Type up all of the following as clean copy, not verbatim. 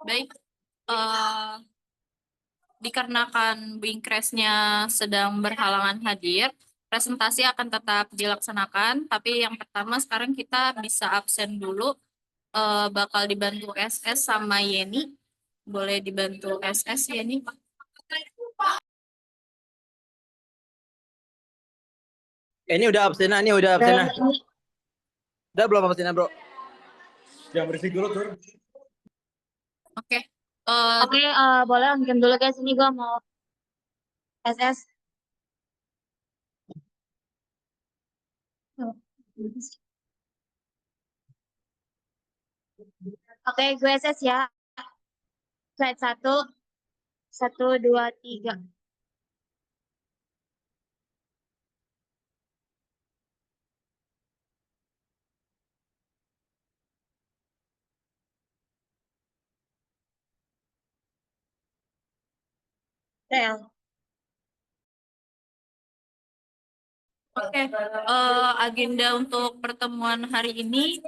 Baik, eh, dikarenakan Wingcrash-nya sedang berhalangan hadir, presentasi akan tetap dilaksanakan, tapi yang pertama sekarang kita bisa absen dulu, bakal dibantu SS sama Yeni. Boleh dibantu SS, Yeni? Ini udah absen, ini udah absen. Udah belum absen, bro? Jangan berisik dulu tuh. Oke. Oke, boleh mungkin dulu guys. Ini gue mau SS. Oke, gue SS ya. Slide 1, 1, 2, 3. TL. Oke, agenda untuk pertemuan hari ini,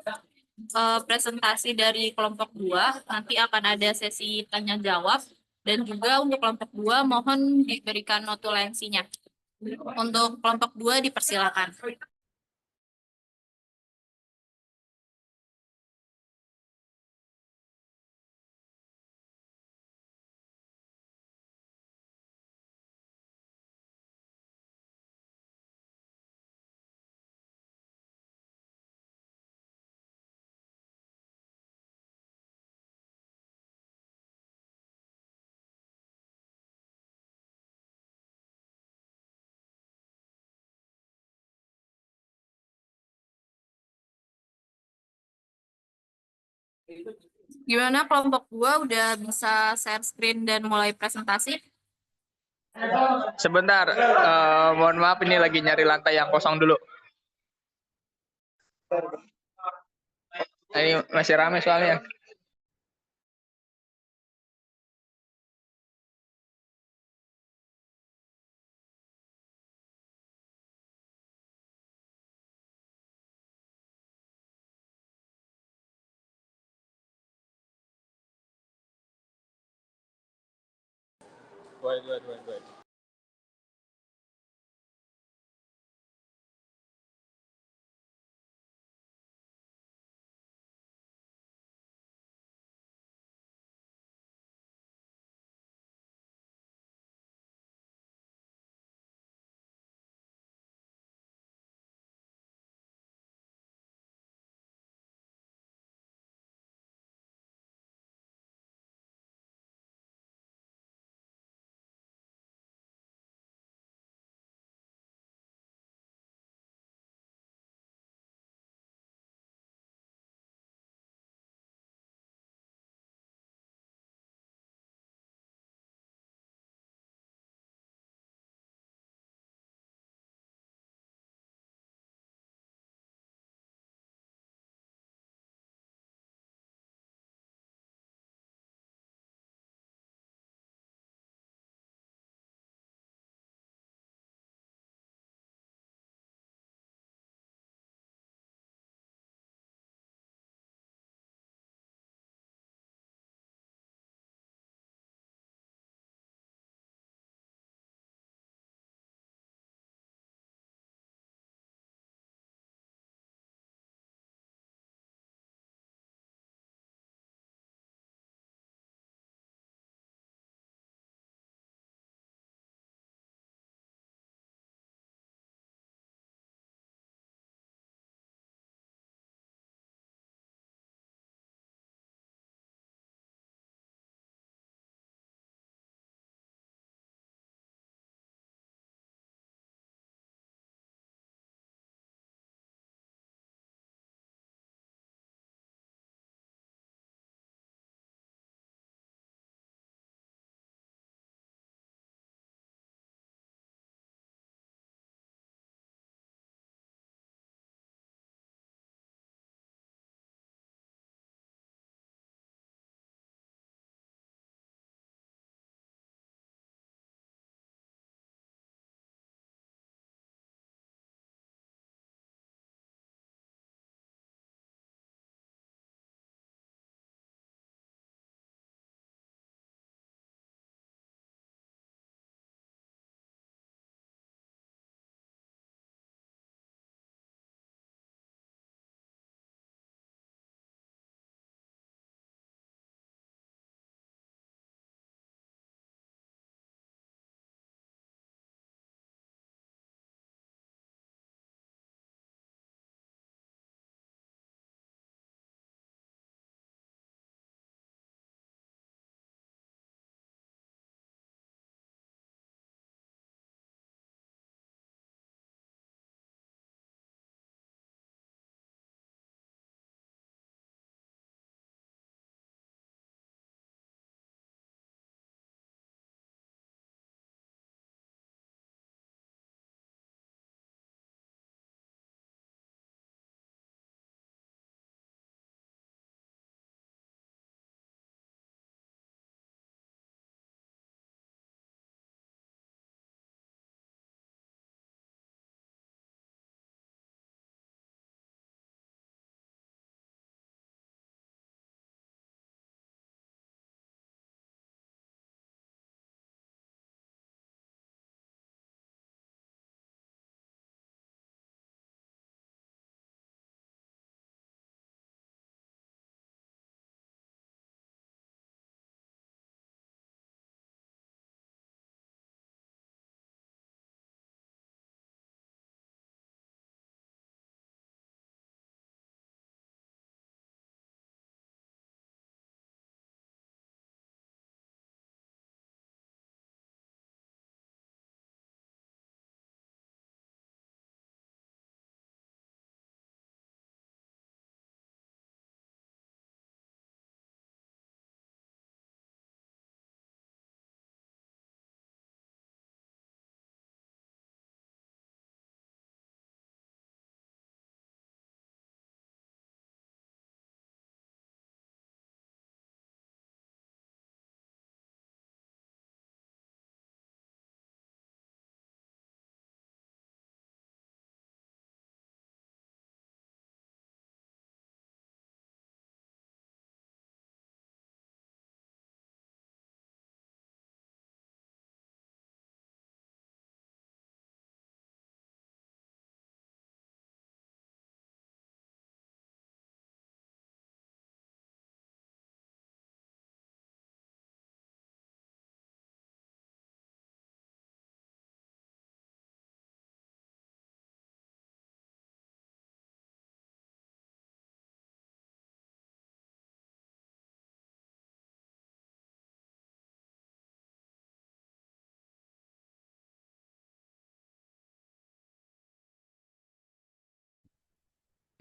presentasi dari kelompok 2, nanti akan ada sesi tanya jawab, dan juga untuk kelompok 2 mohon diberikan notulensinya. Untuk kelompok 2 dipersilakan. Gimana kelompok 2 udah bisa share screen dan mulai presentasi? Sebentar, mohon maaf ini lagi nyari lantai yang kosong dulu. Ini masih rame soalnya. Wait.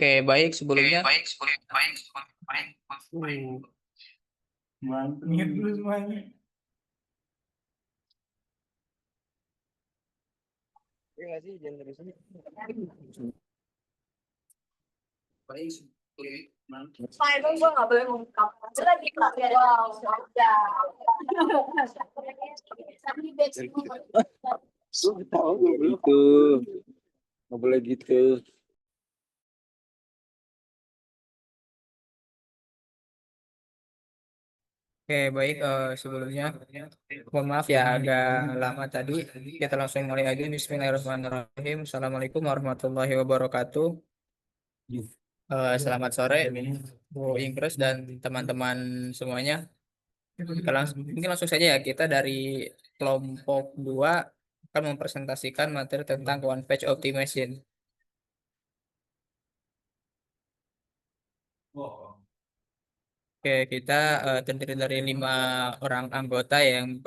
Oke, baik sebelumnya. Mantap dulu semuanya. Iya sih, jangan dari sini. Emang gue nggak boleh ngungkap. Lagi pelatihan. Wow, Gue tahu gitu. Nggak boleh gitu. Oke, baik sebelumnya mohon maaf ya agak lama tadi. Kita langsung mulai aja. Bismillahirrahmanirrahim. Assalamualaikum warahmatullahi wabarakatuh. Selamat sore Bu Ingkres dan teman-teman semuanya. Mungkin langsung saja ya, kita dari kelompok 2 akan mempresentasikan materi tentang one page optimization. Oke, kita terdiri dari 5 orang anggota yang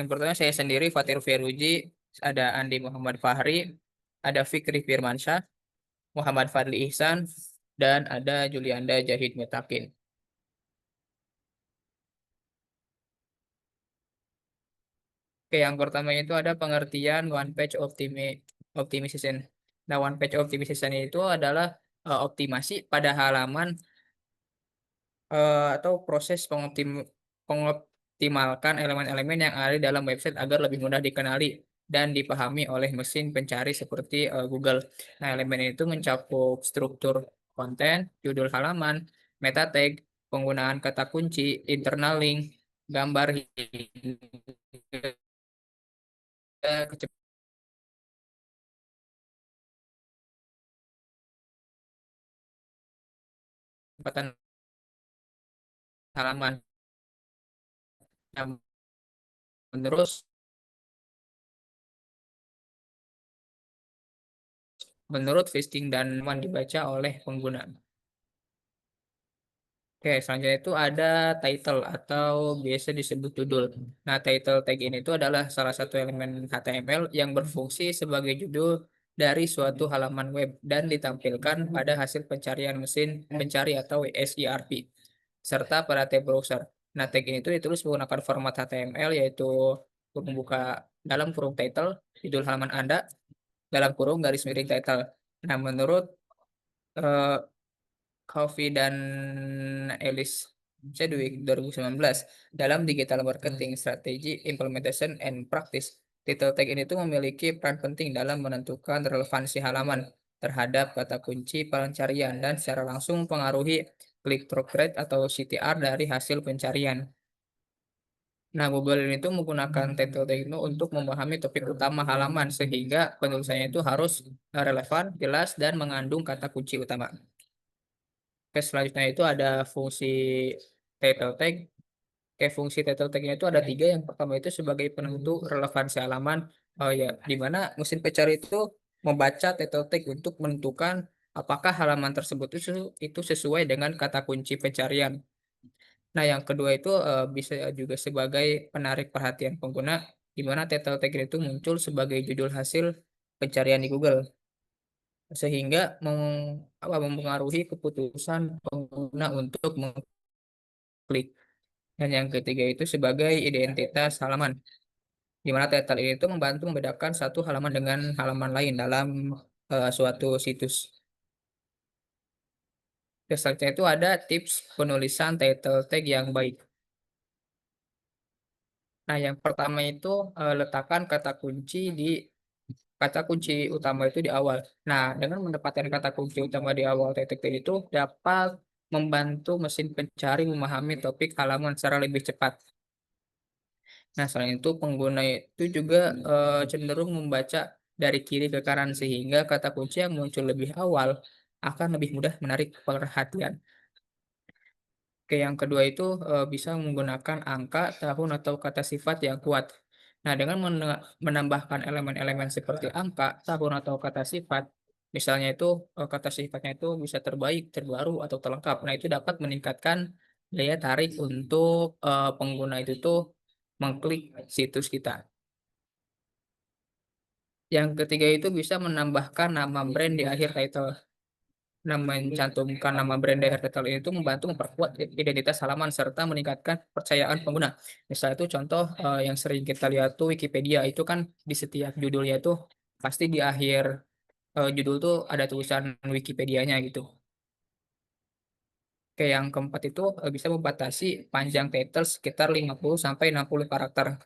pertama saya sendiri Fatir Feruji, ada Andi Muhammad Fahri, ada Fikri Firmansyah, Muhammad Fadli Ihsan, dan ada Julianda Jahid Mutakin. Oke, yang pertama itu ada pengertian one page optimization. Nah, one page optimization itu adalah optimasi pada halaman atau proses pengoptimalkan elemen-elemen yang ada di dalam website agar lebih mudah dikenali dan dipahami oleh mesin pencari seperti Google. Nah, elemen itu mencakup struktur konten, judul halaman, meta tag, penggunaan kata kunci, internal link, gambar, hingga kecepatan halaman. Nah, menurut menurut visiting dan dibaca oleh pengguna. Oke, selanjutnya itu ada title atau biasa disebut judul. Nah, title tag ini itu adalah salah satu elemen HTML yang berfungsi sebagai judul dari suatu halaman web dan ditampilkan pada hasil pencarian mesin pencari atau SERP serta pada tab browser. Nah, tag ini itu ditulis menggunakan format HTML yaitu membuka dalam kurung title, judul halaman Anda, dalam kurung garis miring title. Nah, menurut eh, Coffee dan Ellis Chadwick 2019 dalam Digital Marketing Strategy Implementation and Practice. Title tag ini tuh memiliki peran penting dalam menentukan relevansi halaman terhadap kata kunci pencarian dan secara langsung mempengaruhi click-through rate atau CTR dari hasil pencarian. Nah, Google ini tuh menggunakan title tag itu untuk memahami topik utama halaman sehingga penulisannya itu harus relevan, jelas, dan mengandung kata kunci utama. Oke, selanjutnya itu ada fungsi title tag. Oke, fungsi title tagnya itu ada 3. Yang pertama itu sebagai penentu relevansi halaman. Oh ya, di mana mesin pencari itu membaca title tag untuk menentukan apakah halaman tersebut itu sesuai dengan kata kunci pencarian. Nah, yang kedua itu bisa juga sebagai penarik perhatian pengguna, di mana title tag itu muncul sebagai judul hasil pencarian di Google, sehingga mempengaruhi keputusan pengguna untuk mengklik. Dan yang ketiga itu sebagai identitas halaman, di mana title ini itu membantu membedakan satu halaman dengan halaman lain dalam suatu situs. Terus selanjutnya itu ada tips penulisan title tag yang baik. Nah, yang pertama itu letakkan kata kunci utama itu di awal. Nah, dengan mendapatkan kata kunci utama di awal titik tag itu dapat membantu mesin pencari memahami topik halaman secara lebih cepat. Nah, selain itu pengguna itu juga cenderung membaca dari kiri ke kanan sehingga kata kunci yang muncul lebih awal akan lebih mudah menarik perhatian. Oke, yang kedua itu bisa menggunakan angka, tahun, atau kata sifat yang kuat. Nah, dengan menambahkan elemen-elemen seperti angka, tahun, atau kata sifat, misalnya itu kata sifatnya itu bisa terbaik, terbaru, atau terlengkap. Nah, itu dapat meningkatkan daya tarik untuk pengguna itu tuh mengklik situs kita. Yang ketiga itu bisa menambahkan nama brand di akhir title. mencantumkan nama brand dari title itu membantu memperkuat identitas halaman serta meningkatkan kepercayaan pengguna. Misalnya itu contoh yang sering kita lihat tuh Wikipedia itu kan di setiap judulnya itu pasti di akhir judul tuh ada tulisan Wikipedianya gitu. Oke, yang keempat itu bisa membatasi panjang title sekitar 50 sampai 60 karakter.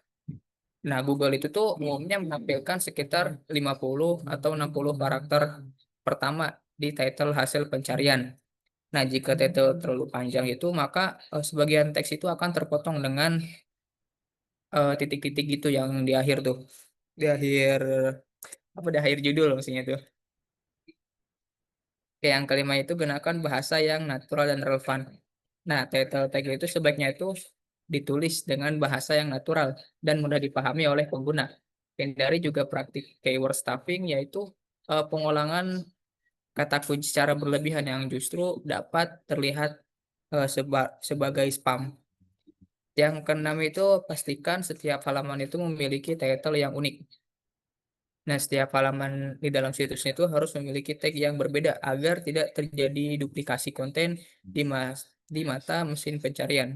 Nah, Google itu tuh umumnya menampilkan sekitar 50 atau 60 karakter pertama di title hasil pencarian. Nah, jika title terlalu panjang itu, maka sebagian teks itu akan terpotong dengan titik-titik gitu yang di akhir tuh. Di akhir, apa, di akhir judul maksudnya tuh. Oke, yang kelima itu gunakan bahasa yang natural dan relevan. Nah, title tag itu sebaiknya itu ditulis dengan bahasa yang natural dan mudah dipahami oleh pengguna. Hindari juga praktik keyword stuffing, yaitu pengulangan kata kunci secara berlebihan yang justru dapat terlihat sebagai spam. Yang keenam itu pastikan setiap halaman itu memiliki title yang unik. Nah, setiap halaman di dalam situsnya itu harus memiliki tag yang berbeda agar tidak terjadi duplikasi konten di mata mesin pencarian.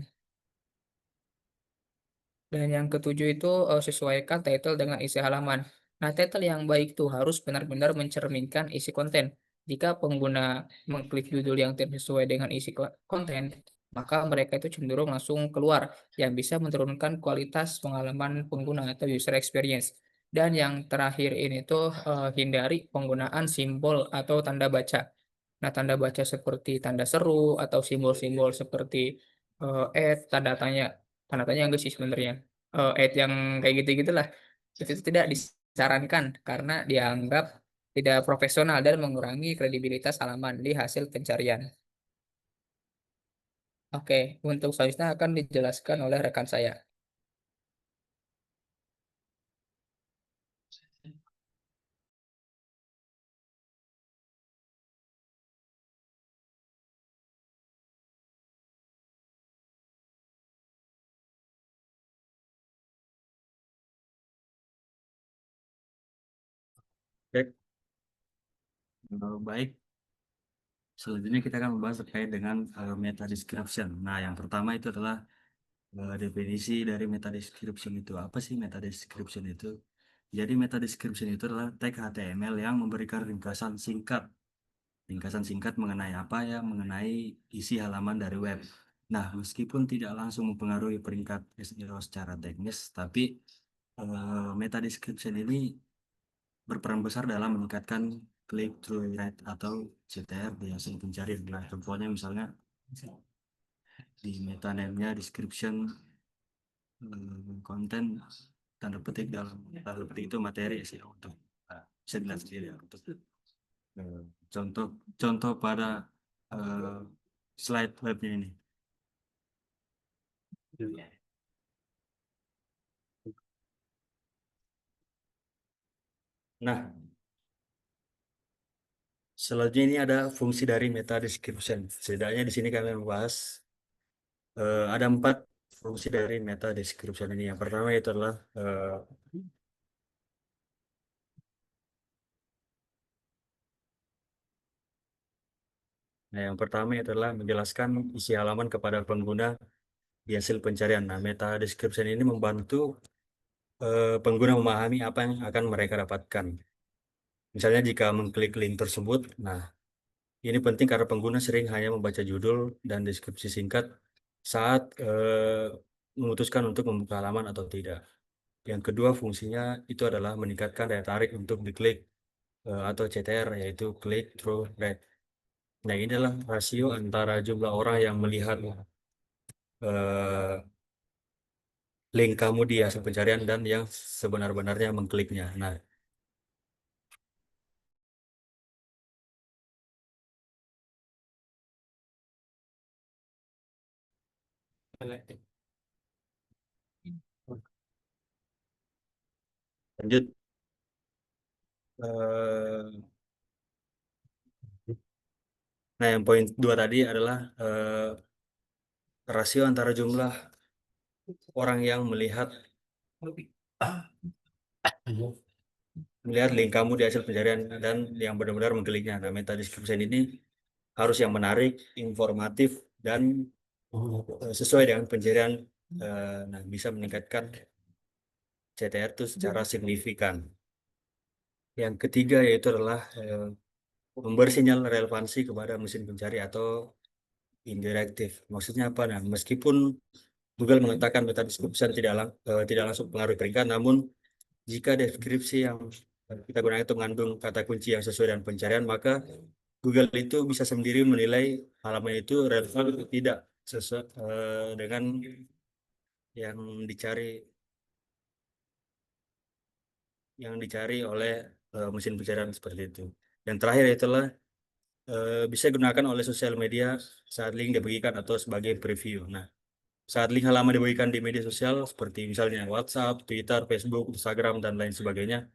Dan yang ketujuh itu sesuaikan title dengan isi halaman. Nah, title yang baik tuh harus benar-benar mencerminkan isi konten. Jika pengguna mengklik judul yang tidak sesuai dengan isi konten, maka mereka itu cenderung langsung keluar, yang bisa menurunkan kualitas pengalaman pengguna atau user experience. Dan yang terakhir ini tuh hindari penggunaan simbol atau tanda baca. Nah, tanda baca seperti tanda seru atau simbol-simbol seperti tanda tanya enggak sih sebenarnya. Yang kayak gitu-gitulah. Itu tidak disarankan karena dianggap tidak profesional dan mengurangi kredibilitas halaman di hasil pencarian. Oke, untuk selanjutnya akan dijelaskan oleh rekan saya. Oke, baik. Selanjutnya kita akan membahas terkait dengan meta description. Nah, yang pertama itu adalah definisi dari meta description itu. Apa sih meta description itu? Jadi meta description itu adalah tag HTML yang memberikan ringkasan singkat mengenai apa ya, mengenai isi halaman dari web. Nah, meskipun tidak langsung mempengaruhi peringkat SEO secara teknis, tapi meta description ini berperan besar dalam meningkatkan click through rate atau CTR di hasil pencarian. Nah, contohnya misalnya di meta name-nya description konten tanda petik itu materi SEO untuk bisa dilihat sendiri ya, untuk eh, contoh contoh pada eh, slide webnya ini. Nah, selanjutnya ini ada fungsi dari meta description. Setidaknya di sini kami membahas ada 4 fungsi dari meta description ini. Yang pertama itu adalah yang pertama itu adalah menjelaskan isi halaman kepada pengguna di hasil pencarian. Nah, meta description ini membantu pengguna memahami apa yang akan mereka dapatkan. Misalnya jika mengklik link tersebut, nah ini penting karena pengguna sering hanya membaca judul dan deskripsi singkat saat memutuskan untuk membuka halaman atau tidak. Yang kedua fungsinya itu adalah meningkatkan daya tarik untuk diklik atau CTR, yaitu click through rate. Nah, ini adalah rasio antara jumlah orang yang melihat eh, link kamu di hasil pencarian dan yang sebenar-benarnya mengkliknya. Nah, lanjut. Eh, nah, yang poin 2 tadi adalah rasio antara jumlah orang yang melihat link kamu di hasil pencarian dan yang benar-benar mengkliknya. Nah, meta description ini harus yang menarik, informatif, dan sesuai dengan pencarian. Nah, bisa meningkatkan CTR itu secara signifikan. Yang ketiga yaitu adalah memberi sinyal relevansi kepada mesin pencari atau indirektif. Maksudnya apa? Nah, meskipun Google mengatakan meta description tidak langsung pengaruhi peringkat, namun jika deskripsi yang kita gunakan itu mengandung kata kunci yang sesuai dengan pencarian, maka Google itu bisa sendiri menilai halaman itu relevan atau tidak sesuai dengan yang dicari oleh mesin pencarian seperti itu. Yang terakhir itulah bisa digunakan oleh sosial media saat link dibagikan atau sebagai preview. Nah, saat link halaman dibagikan di media sosial seperti misalnya WhatsApp, Twitter, Facebook, Instagram, dan lain sebagainya,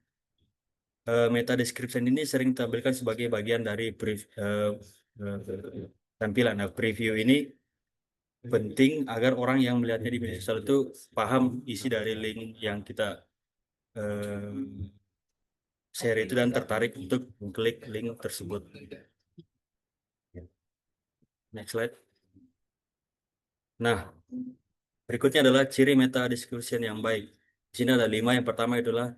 meta description ini sering ditampilkan sebagai bagian dari tampilan. Nah, preview ini penting agar orang yang melihatnya di media sosial itu paham isi dari link yang kita share itu dan tertarik untuk mengklik link tersebut. Next slide. Nah, berikutnya adalah ciri meta description yang baik. Di sini ada 5. Yang pertama adalah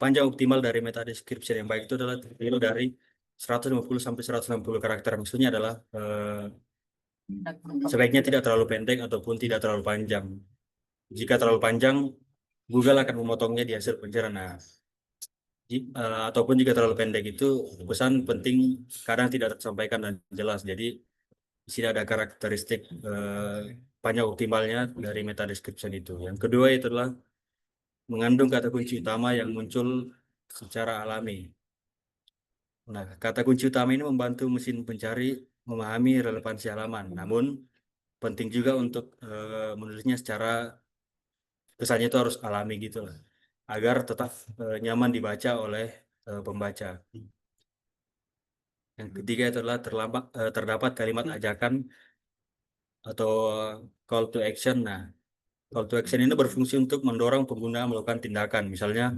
panjang optimal dari meta description yang baik itu adalah terdiri dari 150 sampai 160 karakter. Maksudnya adalah sebaiknya tidak terlalu pendek ataupun tidak terlalu panjang. Jika terlalu panjang, Google akan memotongnya di hasil pencarian. Nah, ataupun jika terlalu pendek itu pesan penting kadang tidak tersampaikan dan jelas. Jadi di sini ada karakteristik panjang optimalnya dari meta description itu. Yang kedua itu adalah mengandung kata kunci utama yang muncul secara alami. Nah, kata kunci utama ini membantu mesin pencari memahami relevansi halaman. Namun, penting juga untuk menulisnya secara kesannya itu harus alami gitu lah, agar tetap nyaman dibaca oleh pembaca. Yang ketiga itu adalah terdapat kalimat ajakan atau call to action. Nah, call to action ini berfungsi untuk mendorong pengguna melakukan tindakan. Misalnya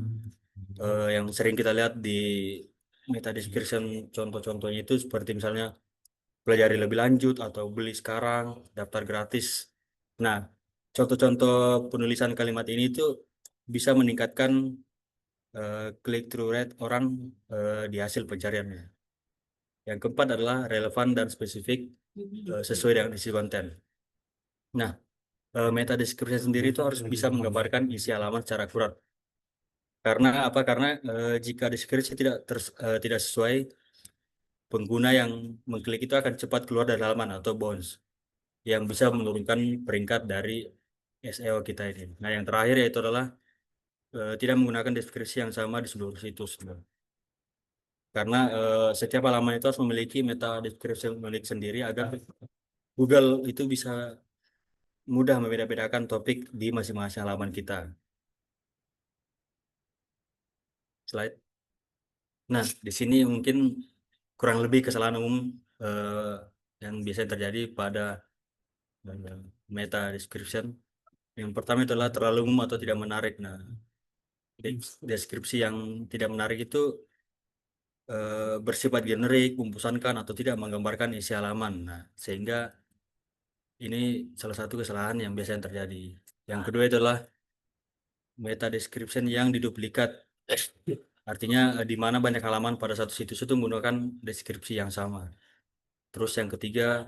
yang sering kita lihat di meta description contoh-contohnya itu seperti misalnya pelajari lebih lanjut atau beli sekarang, daftar gratis. Nah, contoh-contoh penulisan kalimat ini itu bisa meningkatkan click through rate orang di hasil pencariannya. Yang keempat adalah relevan dan spesifik sesuai dengan isi konten. Nah, meta description sendiri itu harus bisa menggambarkan isi halaman secara akurat. Karena apa? Karena jika deskripsi tidak sesuai, pengguna yang mengklik itu akan cepat keluar dari halaman atau bounce, yang bisa menurunkan peringkat dari SEO kita ini. Nah, yang terakhir yaitu adalah tidak menggunakan deskripsi yang sama di seluruh situs. Karena setiap halaman itu harus memiliki meta description milik sendiri agar Google itu bisa mudah membeda-bedakan topik di masing-masing halaman kita. Slide. Nah, di sini mungkin kurang lebih kesalahan umum yang biasa terjadi pada meta description. Yang pertama adalah terlalu umum atau tidak menarik. Nah, deskripsi yang tidak menarik itu bersifat generik, membosankan atau tidak menggambarkan isi halaman. Nah, sehingga ini salah satu kesalahan yang biasanya terjadi. Yang kedua adalah meta description yang diduplikat. Artinya di mana banyak halaman pada satu situs itu menggunakan deskripsi yang sama. Terus yang ketiga,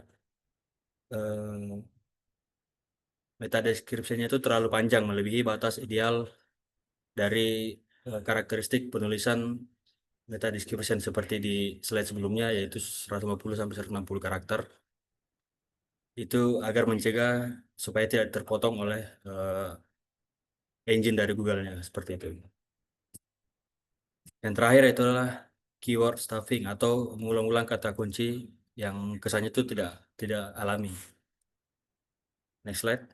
meta description-nya itu terlalu panjang, melebihi batas ideal dari karakteristik penulisan meta description seperti di slide sebelumnya, yaitu 150 sampai 160 karakter. Itu agar mencegah supaya tidak terpotong oleh engine dari Google-nya seperti itu. Yang terakhir itu adalah keyword stuffing atau mengulang-ulang kata kunci yang kesannya itu tidak alami. Next slide.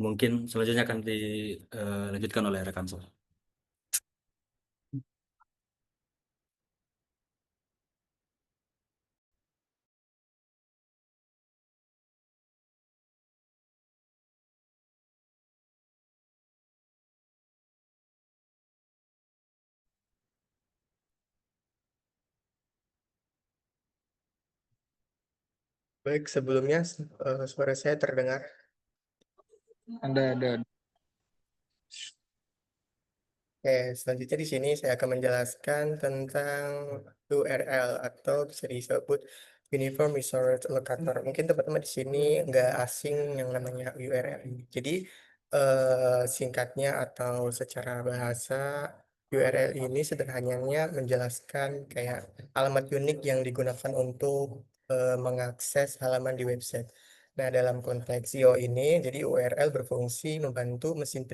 Mungkin selanjutnya akan dilanjutkan oleh rekan saya. Baik, sebelumnya suara saya terdengar. Ada. Oke, selanjutnya di sini saya akan menjelaskan tentang URL atau bisa disebut Uniform Resource Locator. Mungkin teman-teman di sini nggak asing yang namanya URL ini. Jadi singkatnya atau secara bahasa URL ini sederhananya menjelaskan kayak alamat unik yang digunakan untuk mengakses halaman di website. Nah, dalam konteks SEO ini, jadi URL berfungsi membantu mesin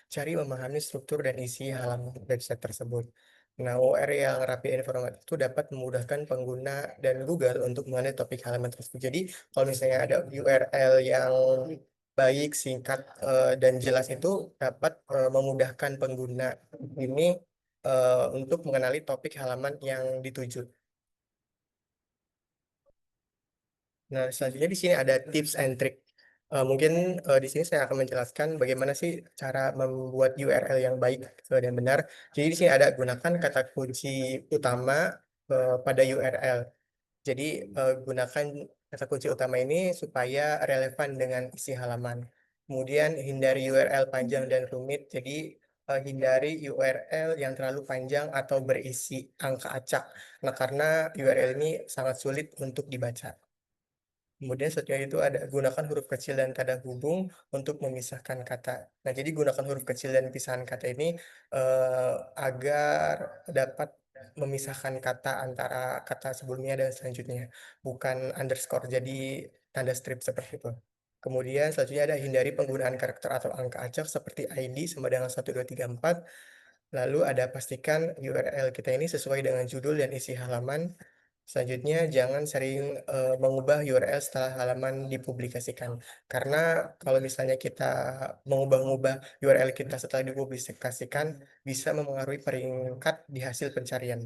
cari memahami struktur dan isi halaman website tersebut. Nah, URL yang rapi dan format itu dapat memudahkan pengguna dan Google untuk mengenai topik halaman tersebut. Jadi, kalau misalnya ada URL yang baik, singkat, dan jelas itu dapat memudahkan pengguna ini untuk mengenali topik halaman yang dituju. Nah, selanjutnya di sini ada tips and trick. Mungkin di sini saya akan menjelaskan bagaimana sih cara membuat URL yang baik dan benar. Jadi di sini ada gunakan kata kunci utama pada URL. Jadi gunakan kata kunci utama ini supaya relevan dengan isi halaman. Kemudian hindari URL panjang dan rumit. Jadi hindari URL yang terlalu panjang atau berisi angka acak. Nah, karena URL ini sangat sulit untuk dibaca. Kemudian setelah itu ada gunakan huruf kecil dan tanda hubung untuk memisahkan kata. Nah, jadi gunakan huruf kecil dan pisahan kata ini agar dapat memisahkan kata antara kata sebelumnya dan selanjutnya, bukan underscore jadi tanda strip seperti itu. Kemudian selanjutnya ada hindari penggunaan karakter atau angka acak seperti ID sama dengan 1234. Lalu ada pastikan URL kita ini sesuai dengan judul dan isi halaman. Selanjutnya, jangan sering mengubah URL setelah halaman dipublikasikan. Karena kalau misalnya kita mengubah-ubah URL kita setelah dipublikasikan, bisa mempengaruhi peringkat di hasil pencarian.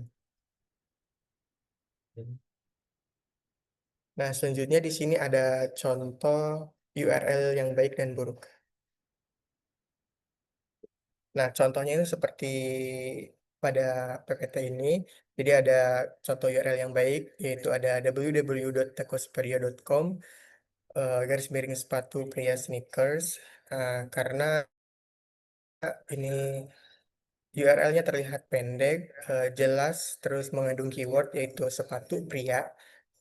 Nah, selanjutnya di sini ada contoh URL yang baik dan buruk. Nah, contohnya itu seperti pada PPT ini. Jadi ada contoh URL yang baik, yaitu ada www.tekosuperia.com garis miring sepatu pria sneakers. Karena ini URL-nya terlihat pendek, jelas, terus mengandung keyword yaitu sepatu pria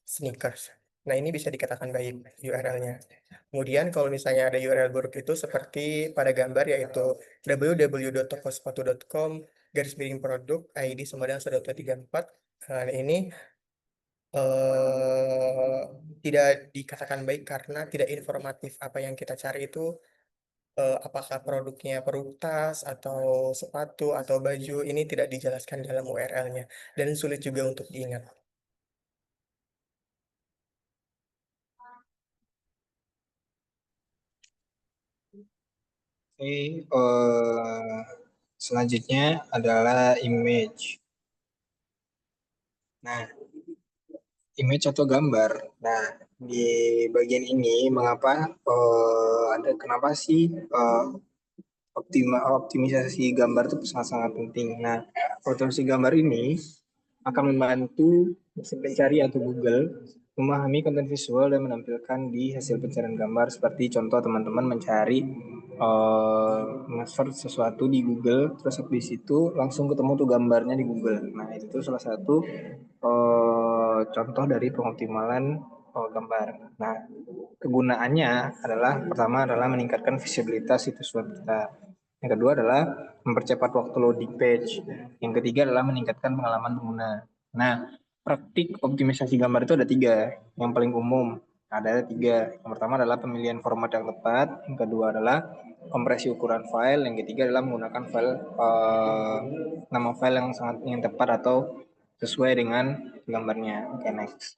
sneakers. Nah, ini bisa dikatakan baik URL-nya. Kemudian kalau misalnya ada URL buruk itu seperti pada gambar yaitu www.tokosepatu.com garis miring produk ID sama dengan 1234. Nah, ini tidak dikatakan baik karena tidak informatif. Apa yang kita cari itu apakah produknya peruk tas atau sepatu atau baju ini tidak dijelaskan dalam URL-nya dan sulit juga untuk diingat. Oke, selanjutnya adalah image. Nah, image atau gambar. Nah, di bagian ini mengapa kenapa sih optimisasi gambar itu sangat-sangat penting. Nah, optimisasi gambar ini akan membantu mesin pencari atau Google memahami konten visual dan menampilkan di hasil pencarian gambar. Seperti contoh teman-teman mencari nge-search sesuatu di Google, terus habis itu langsung ketemu tuh gambarnya di Google. Nah, itu tuh salah satu contoh dari pengoptimalan gambar. Nah, kegunaannya adalah pertama adalah meningkatkan visibilitas situs web kita. Yang kedua adalah mempercepat waktu loading page. Yang ketiga adalah meningkatkan pengalaman pengguna. Nah, praktik optimisasi gambar itu ada 3. Yang paling umum ada 3. Yang pertama adalah pemilihan format yang tepat. Yang kedua adalah kompresi ukuran file. Yang ketiga adalah menggunakan file nama file yang tepat atau sesuai dengan gambarnya. Oke, next.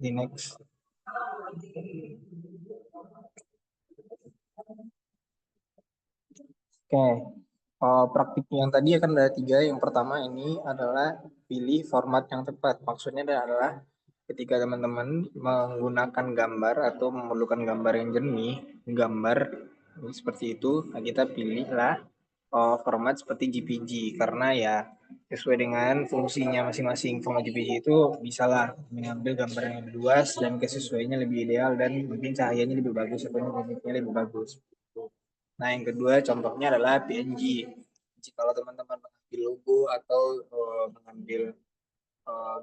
Di next. Oke, praktik yang tadi akan ada 3. Yang pertama ini adalah pilih format yang tepat. Maksudnya adalah ketika teman-teman menggunakan gambar atau memerlukan gambar yang jernih, gambar seperti itu, nah kita pilihlah format seperti JPG karena ya sesuai dengan fungsinya masing-masing. Format JPG itu bisalah mengambil gambar yang lebih luas dan kesesuaiannya lebih ideal dan mungkin cahayanya lebih bagus atau mimiknya lebih bagus. Nah, yang kedua contohnya adalah PNG. Kalau teman-teman mengambil logo atau mengambil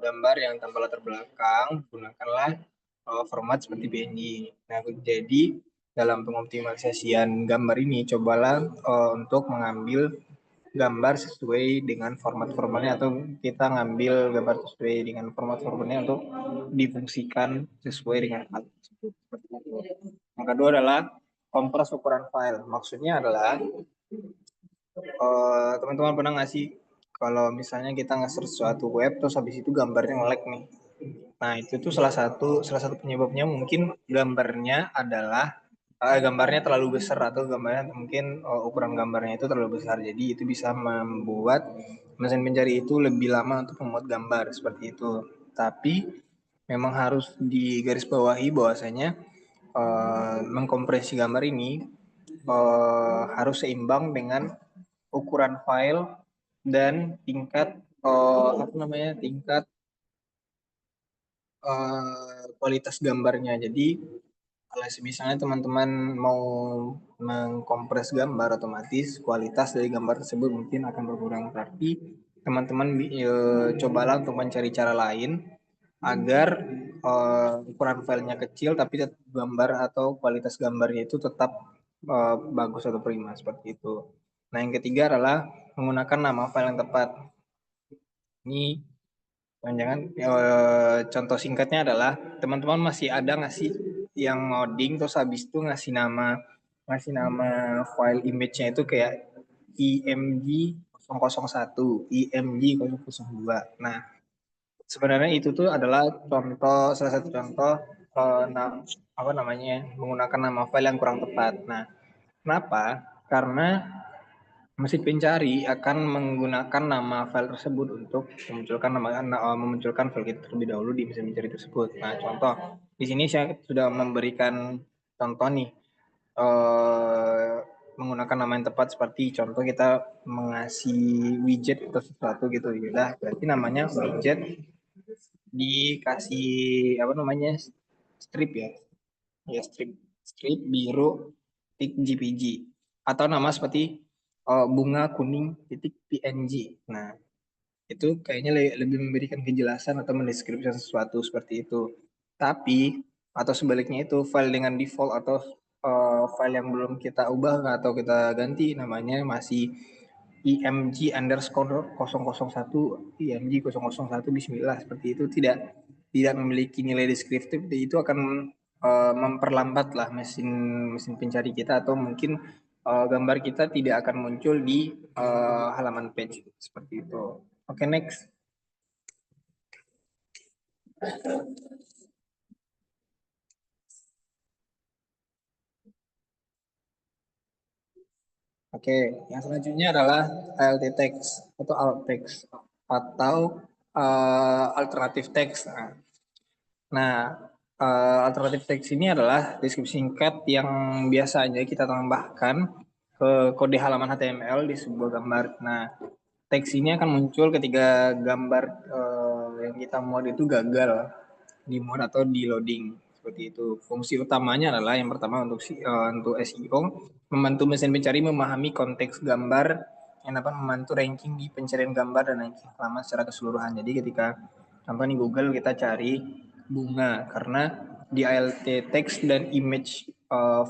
gambar yang tanpa latar belakang, gunakanlah format seperti PNG. Nah, jadi dalam pengoptimalisasian gambar ini, cobalah untuk mengambil gambar sesuai dengan format-formatnya atau kita ngambil gambar sesuai dengan format-formatnya untuk difungsikan sesuai dengan hal tersebut. Yang kedua adalah kompres ukuran file. Maksudnya adalah teman-teman pernah nggak sih kalau misalnya kita nge-search suatu web terus habis itu gambarnya nge-lag nih. Nah, itu tuh salah satu penyebabnya mungkin gambarnya terlalu besar atau gambarnya mungkin ukuran gambarnya itu terlalu besar. Jadi itu bisa membuat mesin pencari itu lebih lama untuk membuat gambar seperti itu. Tapi memang harus digarisbawahi bahwasanya mengkompresi gambar ini harus seimbang dengan ukuran file dan tingkat kualitas gambarnya. Jadi kalau misalnya teman-teman mau mengkompres gambar, otomatis kualitas dari gambar tersebut mungkin akan berkurang. Tapi teman-teman cobalah untuk mencari cara lain agar ukuran filenya kecil tapi gambar atau kualitas gambarnya itu tetap bagus atau prima seperti itu. Nah, yang ketiga adalah menggunakan nama file yang tepat. Ini jangan contoh singkatnya adalah teman-teman masih ada nggak sih yang ngoding terus habis itu ngasih nama file image-nya itu kayak img 001, img 002. Nah, sebenarnya itu tuh adalah salah satu contoh menggunakan nama file yang kurang tepat. Nah, kenapa? Karena mesin pencari akan menggunakan nama file tersebut untuk memunculkan file kita terlebih dahulu di mesin pencari tersebut. Nah, contoh di sini saya sudah memberikan contoh nih menggunakan nama yang tepat seperti contoh kita mengasih widget atau sesuatu gitu. Ya, berarti namanya widget dikasih strip ya strip biru JPG atau nama seperti bunga kuning titik PNG. Nah, itu kayaknya lebih memberikan kejelasan atau mendeskripsikan sesuatu seperti itu. Tapi atau sebaliknya itu file dengan default atau file yang belum kita ubah atau kita ganti namanya masih img underscore 001 img 001 bismillah seperti itu tidak memiliki nilai deskriptif, itu akan memperlambat lah mesin pencari kita atau mungkin gambar kita tidak akan muncul di halaman page seperti itu. Oke, next. Oke, yang selanjutnya adalah alt text atau alt text atau alternative text. Nah, alternative text ini adalah deskripsi singkat yang biasanya kita tambahkan ke kode halaman HTML di sebuah gambar. Nah, teks ini akan muncul ketika gambar yang kita muat itu gagal di muat atau di loading seperti itu. Fungsi utamanya adalah yang pertama untuk SEO, membantu mesin pencari memahami konteks gambar yang dapat membantu ranking di pencarian gambar dan ranking halaman secara keseluruhan. Jadi ketika contoh di Google kita cari bunga karena di alt text dan image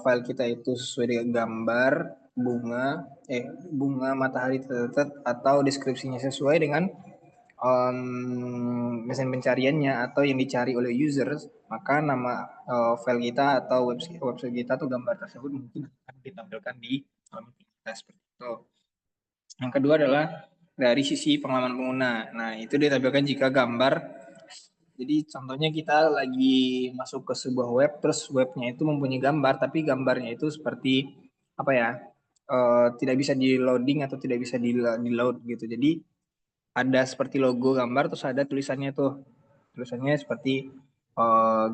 file kita itu sesuai dengan gambar bunga matahari atau deskripsinya sesuai dengan mesin pencariannya atau yang dicari oleh users, maka nama file kita atau website kita atau gambar tersebut mungkin akan ditampilkan di halaman kita seperti itu. Yang kedua adalah dari sisi pengalaman pengguna. Nah, itu ditampilkan jika gambar. Jadi contohnya kita lagi masuk ke sebuah web, terus webnya itu mempunyai gambar, tapi gambarnya itu seperti tidak bisa di loading atau tidak bisa di load gitu. Jadi ada seperti logo gambar, terus ada tulisannya seperti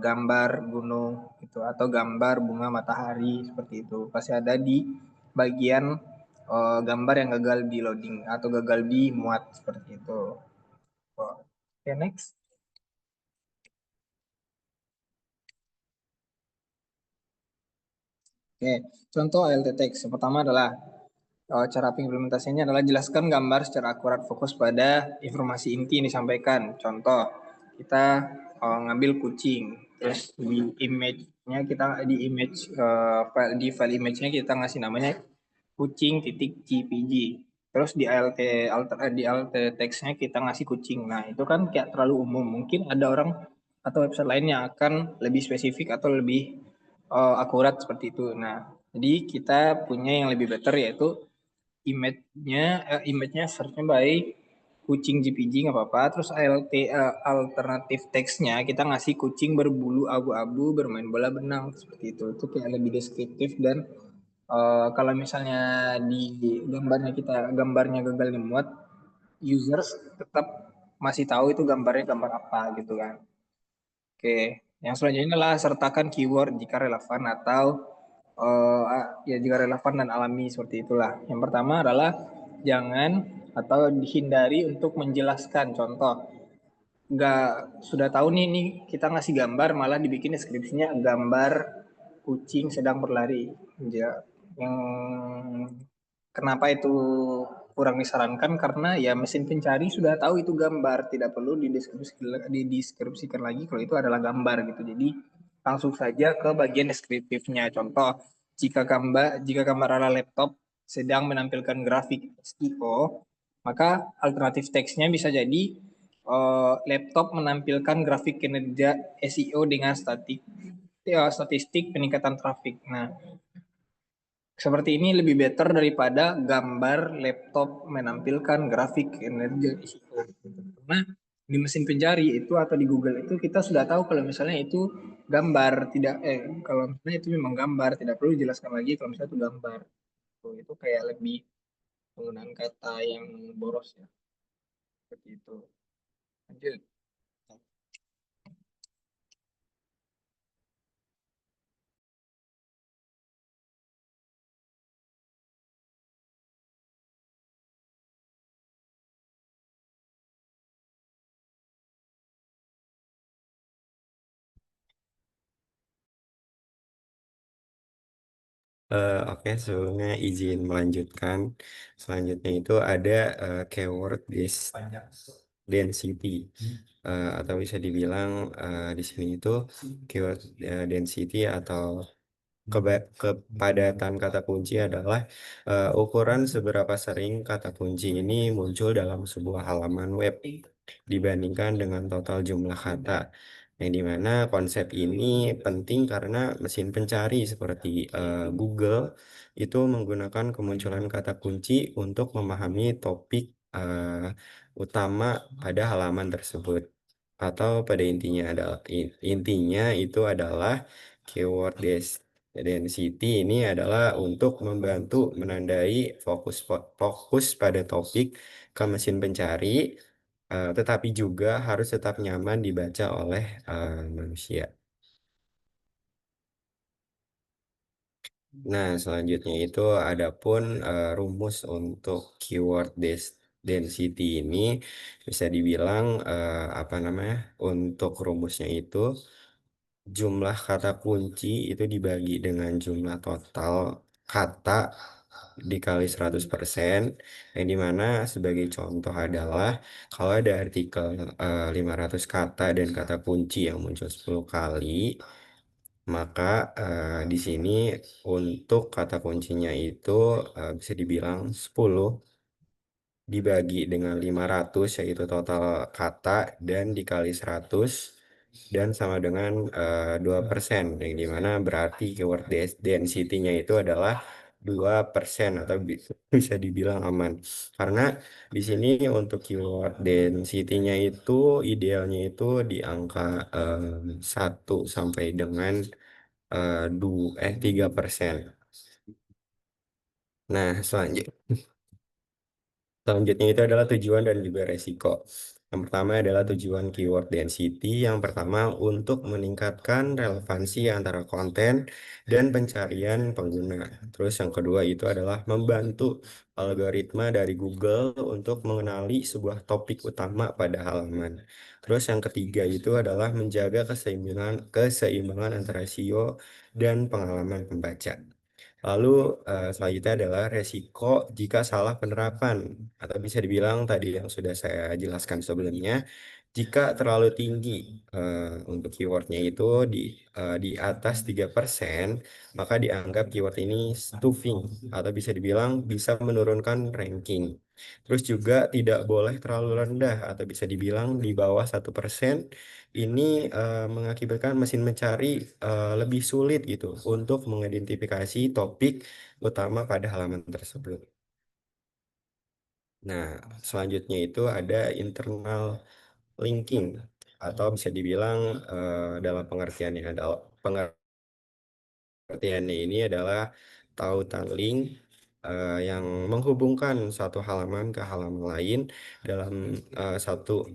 gambar gunung gitu atau gambar bunga matahari seperti itu. Pasti ada di bagian gambar yang gagal di loading atau gagal dimuat seperti itu. Oke, next. Oke, contoh ALT text. Yang pertama adalah cara pengimplementasinya adalah jelaskan gambar secara akurat, fokus pada informasi inti yang disampaikan. Contoh, kita ngambil kucing, terus di image-nya kita di file image-nya kita ngasih namanya kucing titik JPG. Terus di ALT text-nya kita ngasih kucing. Nah, itu kan kayak terlalu umum. Mungkin ada orang atau website lain yang akan lebih spesifik atau lebih akurat seperti itu. Nah, jadi kita punya yang lebih better yaitu image-nya search-nya by kucing JPG nggak apa-apa. Terus alternatif teksnya kita ngasih kucing berbulu abu-abu bermain bola benang seperti itu. Itu kayak lebih deskriptif dan kalau misalnya di gambarnya gagal dimuat, users tetap masih tahu itu gambarnya gambar apa gitu kan. Oke, yang selanjutnya adalah sertakan keyword jika relevan atau ya jika relevan dan alami seperti itulah. Yang pertama adalah jangan atau dihindari untuk menjelaskan. Contoh, nggak sudah tahu nih kita ngasih gambar malah dibikin deskripsinya gambar kucing sedang berlari. Ya, yang kenapa itu kurang disarankan karena ya mesin pencari sudah tahu itu gambar, tidak perlu dideskripsikan lagi kalau itu adalah gambar gitu. Jadi langsung saja ke bagian deskriptifnya. Contoh, jika gambar ala laptop sedang menampilkan grafik SEO, maka alternatif teksnya bisa jadi laptop menampilkan grafik kinerja SEO dengan statistik peningkatan trafik. Nah, seperti ini lebih better daripada gambar laptop menampilkan grafik kinerja SEO. Karena di mesin pencari itu atau di Google itu kita sudah tahu kalau misalnya itu gambar, tidak kalau misalnya itu memang gambar, tidak perlu dijelaskan lagi kalau misalnya itu gambar. Itu kayak lebih penggunaan kata yang boros ya. Seperti itu. Lanjut. Oke, sebelumnya izin melanjutkan. Selanjutnya itu ada keyword density, atau bisa dibilang di sini itu keyword density atau kepadatan kata kunci adalah ukuran seberapa sering kata kunci ini muncul dalam sebuah halaman web dibandingkan dengan total jumlah kata. Yang dimana konsep ini penting karena mesin pencari seperti Google itu menggunakan kemunculan kata kunci untuk memahami topik utama pada halaman tersebut. Atau pada intinya itu adalah keyword density ini adalah untuk membantu menandai fokus pada topik ke mesin pencari, tetapi juga harus tetap nyaman dibaca oleh manusia. Nah, selanjutnya itu adapun rumus untuk keyword density ini bisa dibilang apa namanya? Untuk rumusnya itu jumlah kata kunci itu dibagi dengan jumlah total kata dikali 100%, yang dimana sebagai contoh adalah kalau ada artikel 500 kata dan kata kunci yang muncul 10 kali, maka di sini untuk kata kuncinya itu bisa dibilang 10 dibagi dengan 500 yaitu total kata dan dikali 100 dan sama dengan 2%, yang dimana berarti keyword density-nya itu adalah 2% atau bisa dibilang aman. Karena di sini untuk keyword density-nya itu idealnya itu di angka 1 sampai dengan 3%. Nah, selanjutnya itu adalah tujuan dan juga resiko. Yang pertama adalah tujuan keyword density. Yang pertama untuk meningkatkan relevansi antara konten dan pencarian pengguna. Terus yang kedua itu adalah membantu algoritma dari Google untuk mengenali sebuah topik utama pada halaman. Terus yang ketiga itu adalah menjaga keseimbangan antara SEO dan pengalaman pembaca. Lalu selanjutnya adalah resiko jika salah penerapan atau bisa dibilang tadi yang sudah saya jelaskan sebelumnya, jika terlalu tinggi untuk keywordnya itu di atas 3%, maka dianggap keyword ini stuffing atau bisa dibilang bisa menurunkan ranking. Terus juga tidak boleh terlalu rendah atau bisa dibilang di bawah 1%. Ini mengakibatkan mesin mencari lebih sulit gitu untuk mengidentifikasi topik utama pada halaman tersebut. Nah, selanjutnya itu ada internal linking atau bisa dibilang dalam pengertiannya adalah pengertiannya ini adalah tautan link yang menghubungkan satu halaman ke halaman lain dalam satu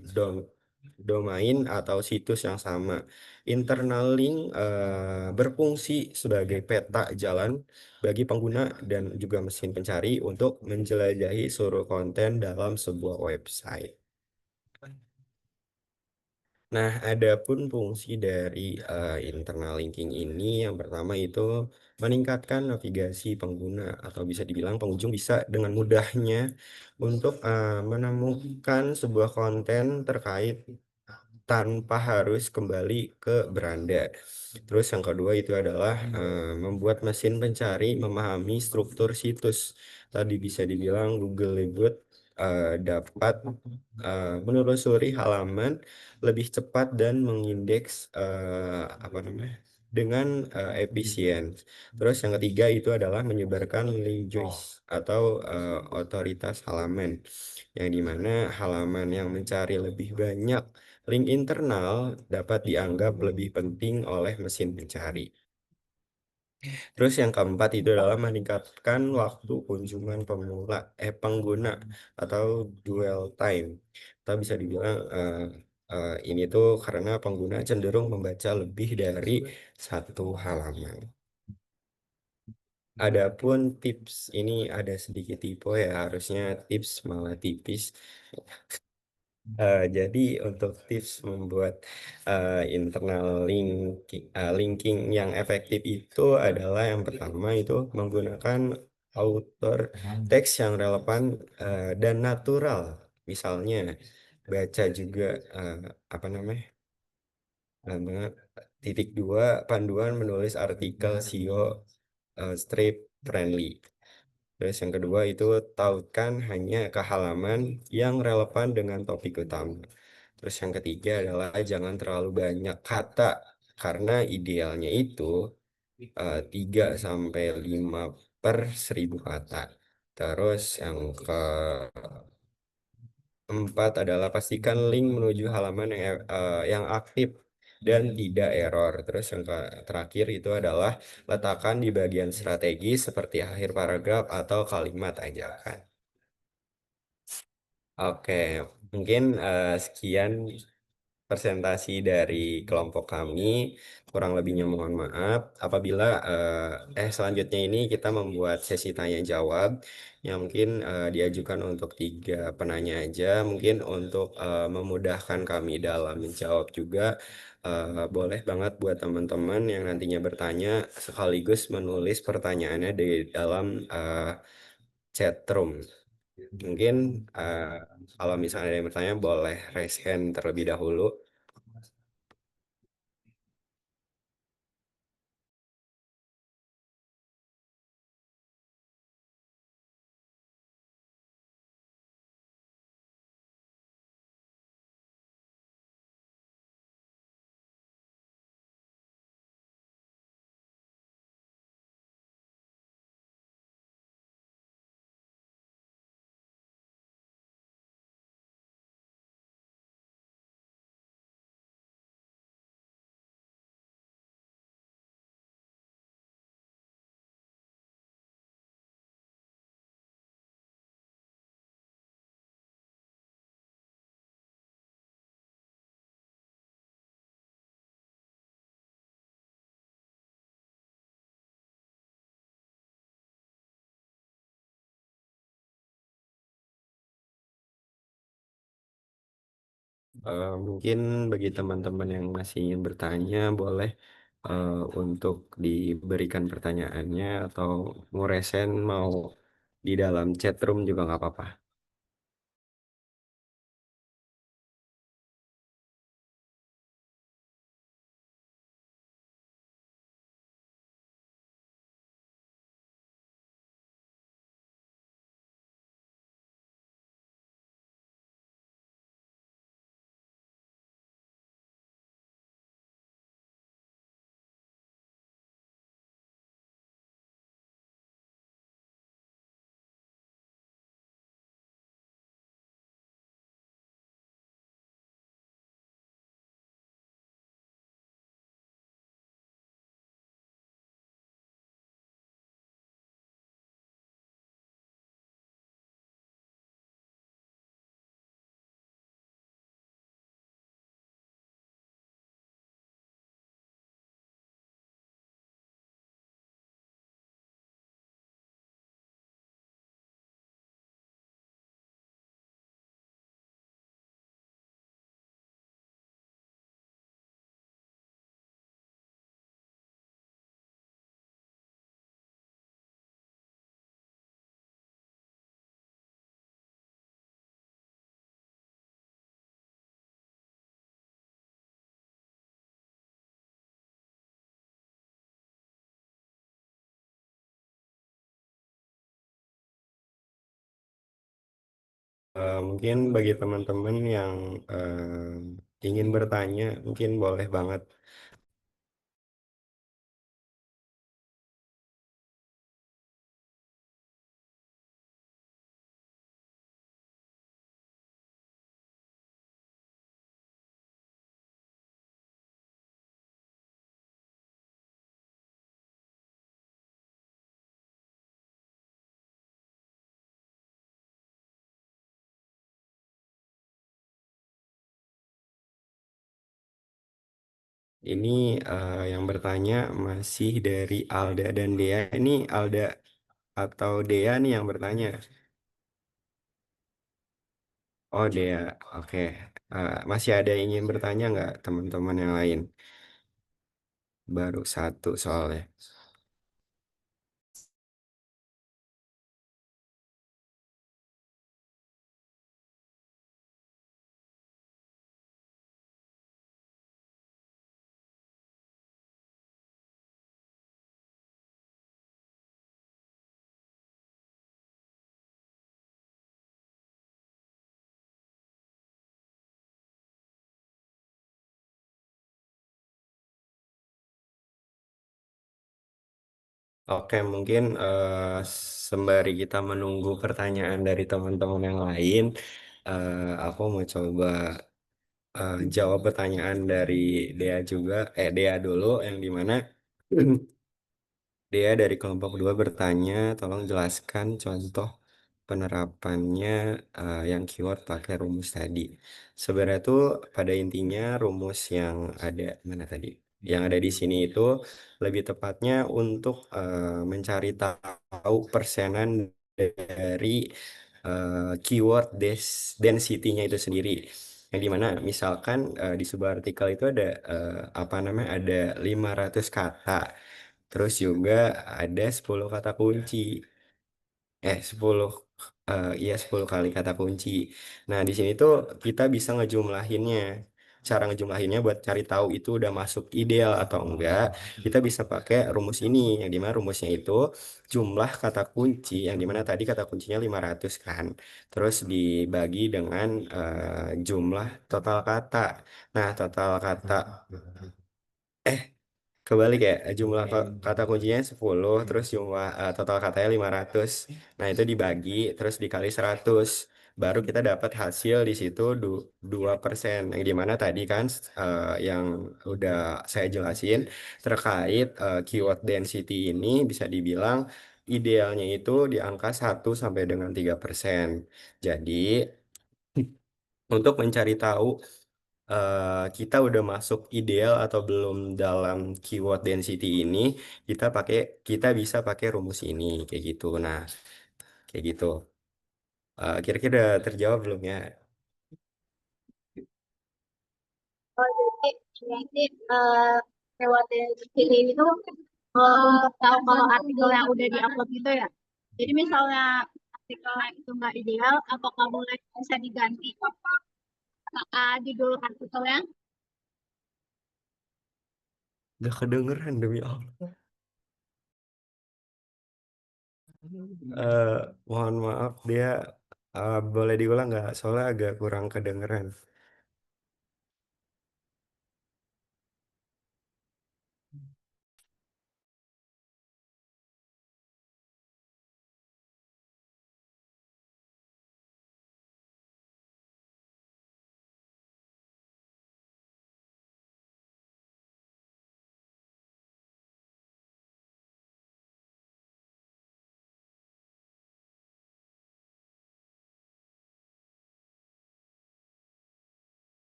domain atau situs yang sama. Internal link berfungsi sebagai peta jalan bagi pengguna dan juga mesin pencari untuk menjelajahi seluruh konten dalam sebuah website. Nah, adapun fungsi dari internal linking ini yang pertama itu meningkatkan navigasi pengguna atau bisa dibilang pengunjung bisa dengan mudahnya untuk menemukan sebuah konten terkait tanpa harus kembali ke beranda. Terus yang kedua itu adalah membuat mesin pencari memahami struktur situs. Tadi bisa dibilang Google Lebot dapat menelusuri halaman lebih cepat dan mengindeks apa namanya dengan efisien. Terus yang ketiga itu adalah menyebarkan link juice atau otoritas halaman, yang dimana halaman yang mencari lebih banyak link internal dapat dianggap lebih penting oleh mesin pencari. Terus yang keempat itu adalah meningkatkan waktu kunjungan pengguna atau dwell time. Kita bisa dibilang ini tuh karena pengguna cenderung membaca lebih dari satu halaman. Adapun tips ini ada sedikit tipe ya, harusnya tips malah tipis. Jadi untuk tips membuat internal linking yang efektif itu adalah yang pertama itu menggunakan author teks yang relevan dan natural. Misalnya baca juga apa namanya? Nama titik dua panduan menulis artikel SEO strip friendly. Terus yang kedua itu tautkan hanya ke halaman yang relevan dengan topik utama. Terus yang ketiga adalah jangan terlalu banyak kata karena idealnya itu 3 sampai 5 per 1.000 kata. Terus yang keempat adalah pastikan link menuju halaman yang aktif dan tidak error. Terus yang terakhir itu adalah letakkan di bagian strategis seperti akhir paragraf atau kalimat ajakan. Oke, mungkin sekian presentasi dari kelompok kami. Kurang lebihnya mohon maaf. Apabila selanjutnya ini kita membuat sesi tanya jawab yang mungkin diajukan untuk 3 penanya aja. Mungkin untuk memudahkan kami dalam menjawab juga boleh banget buat teman-teman yang nantinya bertanya sekaligus menulis pertanyaannya di dalam chat room. Mungkin kalau misalnya ada yang bertanya boleh raise hand terlebih dahulu. Mungkin bagi teman-teman yang masih ingin bertanya, boleh untuk diberikan pertanyaannya atau mau resen, mau di dalam chat room juga nggak apa-apa. Mungkin bagi teman-teman yang ingin bertanya, mungkin boleh banget. Ini yang bertanya masih dari Alda dan Dea. Ini Alda atau Dea nih yang bertanya. Oh Dea, oke. Masih ada yang ingin bertanya nggak teman-teman yang lain? Baru satu soalnya. Oke, mungkin sembari kita menunggu pertanyaan dari teman-teman yang lain, aku mau coba jawab pertanyaan dari Dea juga, Dea dulu, yang dimana Dea dari kelompok 2 bertanya, tolong jelaskan contoh penerapannya yang keyword pakai rumus tadi. Sebenarnya tuh pada intinya rumus yang ada mana tadi? Yang ada di sini itu lebih tepatnya untuk mencari tahu persenan dari keyword density-nya itu sendiri. Yang dimana misalkan di sebuah artikel itu ada apa namanya, ada 500 kata. Terus juga ada 10 kata kunci. 10 iya 10 kali kata kunci. Nah, di sini tuh kita bisa ngejumlahinnya. Cara ngejumlahinnya buat cari tahu itu udah masuk ideal atau enggak, kita bisa pakai rumus ini, yang dimana rumusnya itu jumlah kata kunci, yang dimana tadi kata kuncinya 500 kan. Terus dibagi dengan jumlah total kata. Nah, total kata kebalik ya, jumlah kata kuncinya 10, terus jumlah total katanya 500. Nah, itu dibagi, terus dikali 100. Baru kita dapat hasil di situ 2%. Yang dimana tadi kan yang udah saya jelasin terkait keyword density ini bisa dibilang idealnya itu di angka 1 sampai dengan 3%. Jadi, untuk mencari tahu kita udah masuk ideal atau belum dalam keyword density ini, kita bisa pakai rumus ini kayak gitu. Nah, kayak gitu. Kira-kira udah terjawab belum ya? Berarti lewat dari ini tuh tahu kalau artikel yang udah diupload gitu ya. Jadi misalnya artikelnya itu nggak ideal, apakah boleh bisa diganti judul artikelnya? Gak kedengeran demi Allah. Eh, Mohon maaf dia boleh diulang nggak? Soalnya agak kurang kedengeran.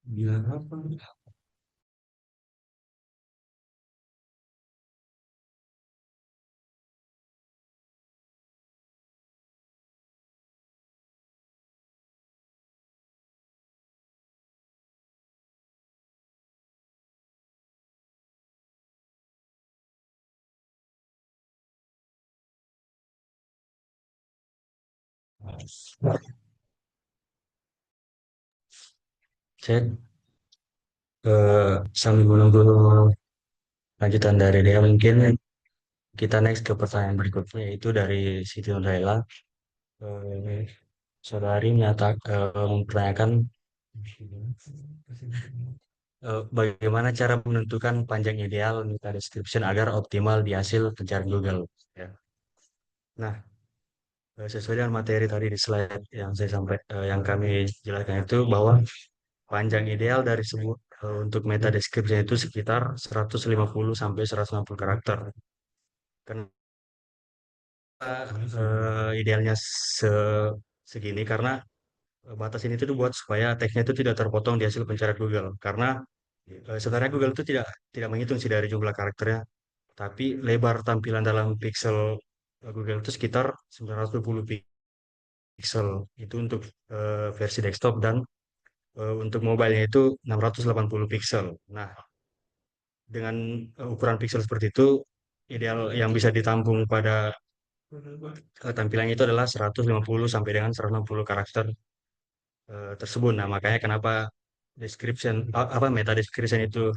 Bilang apa? Cek sambil menunggu lanjutan dari dia mungkin kita next ke pertanyaan berikutnya yaitu dari Siti Nurhaila. Eh, Saudari mempertanyakan bagaimana cara menentukan panjang ideal meta description agar optimal di hasil pencarian Google. Ya. Nah, sesuai dengan materi tadi di slide yang kami jelaskan itu bahwa panjang ideal dari sebuah untuk meta description itu sekitar 150 sampai 160 karakter. Kenapa idealnya segini? Karena batas ini tuh dibuat supaya teksnya itu tidak terpotong di hasil pencarian Google. Karena sebenarnya Google itu tidak menghitung sih dari jumlah karakternya, tapi lebar tampilan dalam pixel Google itu sekitar 920 pixel. Itu untuk versi desktop dan untuk mobile-nya itu 680 pixel. Nah, dengan ukuran pixel seperti itu, ideal yang bisa ditampung pada tampilannya itu adalah 150 sampai dengan 160 karakter tersebut. Nah, makanya kenapa apa meta description itu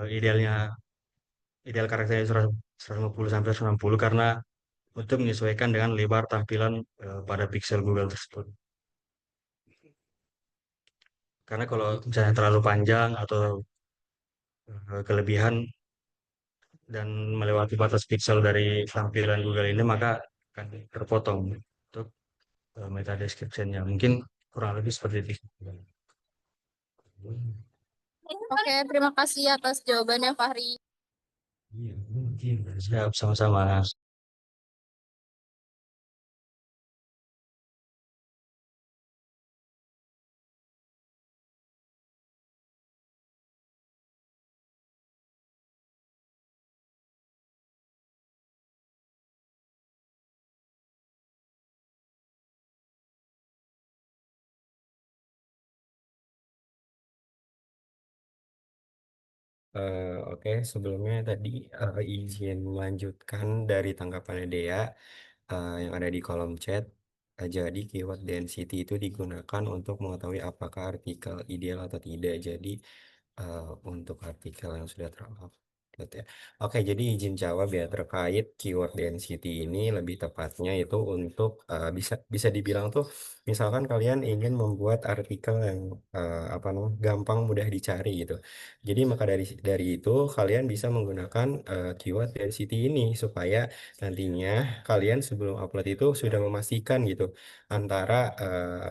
idealnya ideal karakternya 150 sampai 160 karena untuk menyesuaikan dengan lebar tampilan pada pixel Google tersebut. Karena kalau misalnya terlalu panjang atau kelebihan dan melewati batas pixel dari tampilan Google ini, maka akan terpotong untuk meta description-nya. Mungkin kurang lebih seperti itu. Oke, terima kasih atas jawabannya, Fahri. Iya, mungkin. Siap, sama-sama. Oke, sebelumnya tadi izin melanjutkan dari tanggapannya Dea yang ada di kolom chat. Jadi keyword density itu digunakan untuk mengetahui apakah artikel ideal atau tidak. Jadi untuk artikel yang sudah terupload ya. Oke, jadi izin jawab ya terkait keyword density ini lebih tepatnya itu untuk bisa bisa dibilang tuh misalkan kalian ingin membuat artikel yang apa namanya gampang mudah dicari gitu. Jadi maka dari itu kalian bisa menggunakan keyword density ini supaya nantinya kalian sebelum upload itu sudah memastikan gitu antara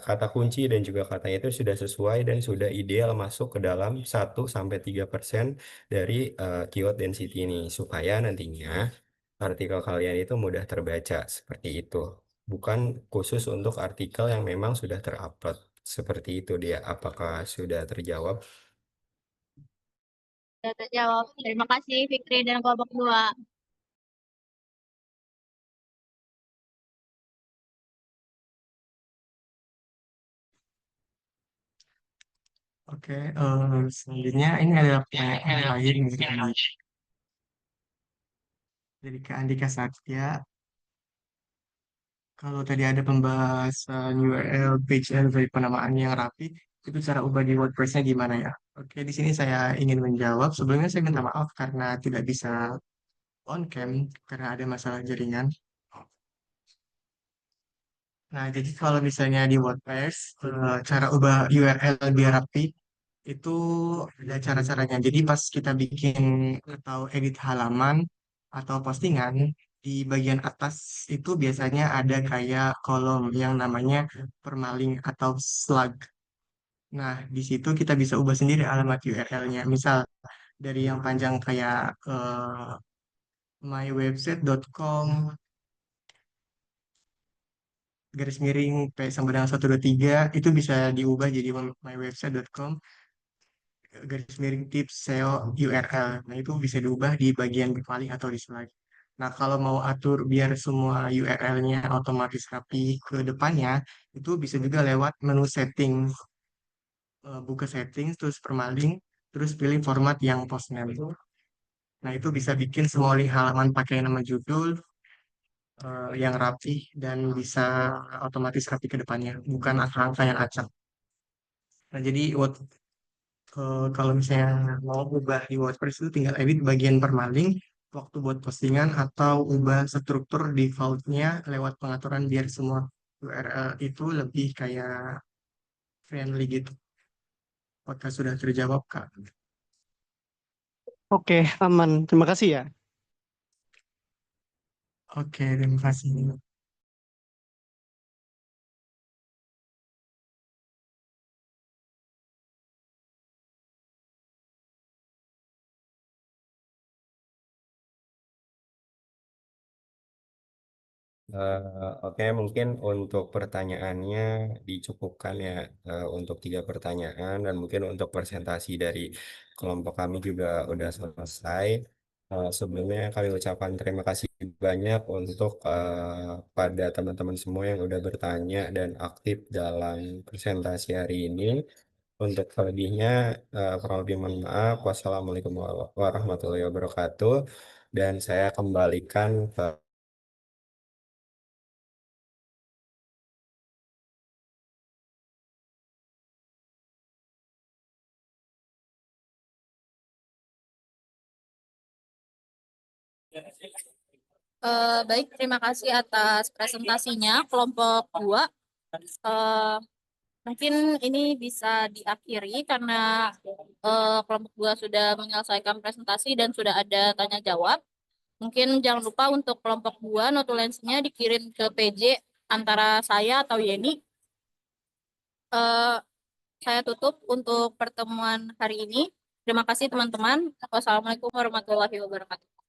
kata kunci dan juga katanya itu sudah sesuai dan sudah ideal masuk ke dalam 1-3% dari keyword density ini supaya nantinya artikel kalian itu mudah terbaca seperti itu. Bukan khusus untuk artikel yang memang sudah terupload seperti itu dia. Apakah sudah terjawab? Sudah terjawab. Terima kasih Fikri dan kelompok 2. Oke, selanjutnya ini adalah pertanyaan lain dari Kak Andika Satya. Kalau tadi ada pembahasan URL, page and dari penamaan yang rapi, itu cara ubah di WordPress-nya gimana ya? Oke, di sini saya ingin menjawab. Sebelumnya saya minta maaf karena tidak bisa on cam karena ada masalah jaringan. Nah, jadi kalau misalnya di WordPress, cara ubah URL biar rapi, itu ada cara-caranya. Jadi pas kita bikin atau edit halaman atau postingan, di bagian atas itu biasanya ada kayak kolom yang namanya permalink atau slug. Nah, di situ kita bisa ubah sendiri alamat URL-nya. Misal dari yang panjang kayak mywebsite.com garis miring p sama dengan 123 itu bisa diubah jadi mywebsite.com garis miring tips SEO URL. Nah, itu bisa diubah di bagian paling atau di slide. Nah, kalau mau atur biar semua URL-nya otomatis rapi ke depannya, itu bisa juga lewat menu setting. Buka settings, terus permalink, terus pilih format yang postname. Nah, itu bisa bikin semua link halaman pakai nama judul yang rapi dan bisa otomatis rapi ke depannya, bukan angka-angka yang acak. Nah, jadi kalau misalnya mau ubah di WordPress itu tinggal edit bagian permalink waktu buat postingan atau ubah struktur defaultnya lewat pengaturan biar semua URL itu lebih kayak friendly gitu. Apakah sudah terjawab, Kak? Oke, aman. Terima kasih ya. Oke, terima kasih. Oke, mungkin untuk pertanyaannya dicukupkan ya untuk 3 pertanyaan dan mungkin untuk presentasi dari kelompok kami juga udah selesai. Sebelumnya kami ucapkan terima kasih banyak untuk pada teman-teman semua yang udah bertanya dan aktif dalam presentasi hari ini. Untuk selebihnya, kurang lebih mohon maaf. Wassalamualaikum warahmatullahi wabarakatuh. Dan saya kembalikan ke Baik, terima kasih atas presentasinya kelompok 2. Mungkin ini bisa diakhiri karena kelompok 2 sudah menyelesaikan presentasi dan sudah ada tanya jawab. Mungkin jangan lupa untuk kelompok 2 notulensinya dikirim ke PJ antara saya atau Yeni. Eh, saya tutup untuk pertemuan hari ini. Terima kasih teman-teman. Wassalamualaikum warahmatullahi wabarakatuh.